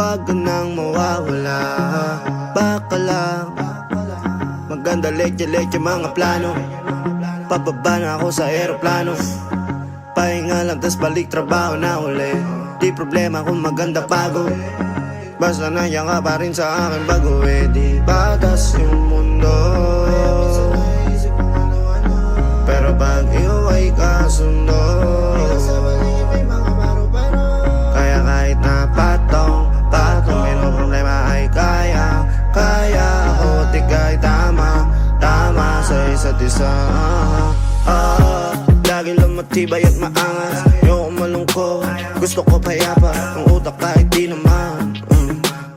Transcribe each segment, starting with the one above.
Wag ka nang mawawala. Baka lang maganda leche-leche mga plano. Pababa na ako sa aeroplano. Pahinga lang tas balik trabaho na uli. Di problema kung maganda bago. Basta nandiyan ka pa rin sa akin bago. Di batas yung mundo, pero pag iyo ay kasundo. Kaya kahit na patong may no problema ay kaya ako. Tigay tama sa isa't isa. Lagi lang matibay at maangas. Ayoko malungkot, gusto ko payapa. Ang utak kahit di naman,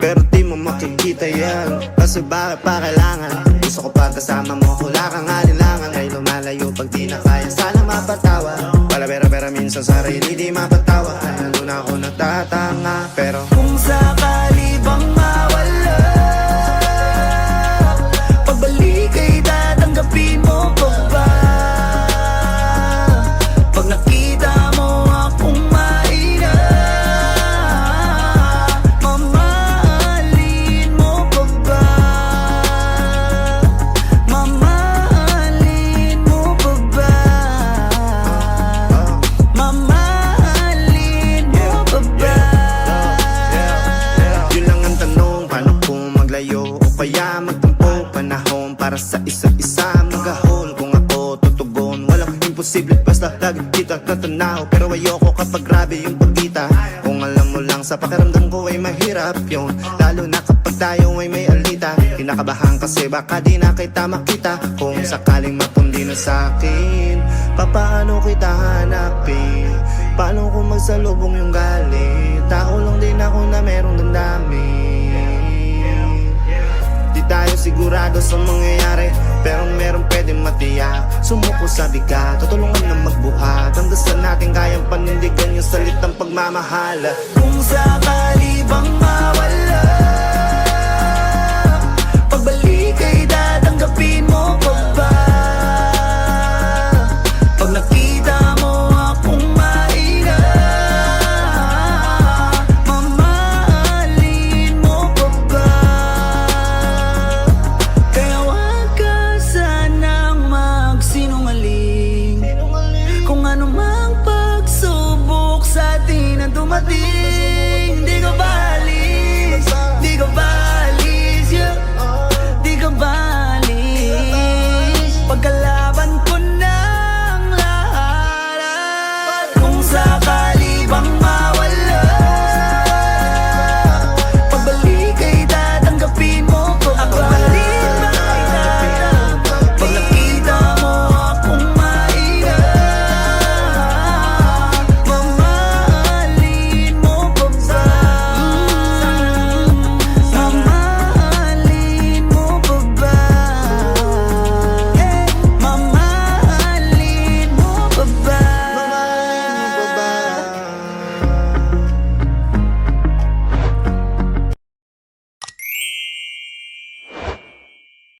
pero di mo makikita yan. Kasi bakit pa kailangan? Gusto ko pa kasama mo, wala kang alinlangan. Ay lumalayo pag di na kaya, sana mapatawa. Wala pera minsan sa sarili di mapatawa. Nandun ako nagtatanga, pero kung sakali bang mawala, pagbalik ay tatanggapin mo pa ba? Pag nakita mo akong mahina, mamahalin mo pa ba? Mamahalin mo pa ba? Mamahalin mo pa ba? yun lang ang tanong, paano kung maglayo o kaya magtampo? Panahon para sa isa't isa, mag-ahol kung ako tutugon. Walang imposible basta lagi kita tatanaw. Pero ayoko kapag grabe yung pagkita. Kung alam mo lang sa pakiramdam ko ay mahirap yun, lalo na kapag tayo ay may alita. Kinakabahan kasi baka di na kita makita. Kung sakaling matundi na sa'kin, papaano kita hanapin? Paano kung magsalubong yung galit? Tao lang din ako na merong damdamin. Di tayo sigurado sa mangyayari, pero meron pwedeng matiyak. Sumuko sa bigat, tutulungan na magbuhat. Hanggang sa natin kayang panindigan yung salitang pagmamahal. Kung sakali bang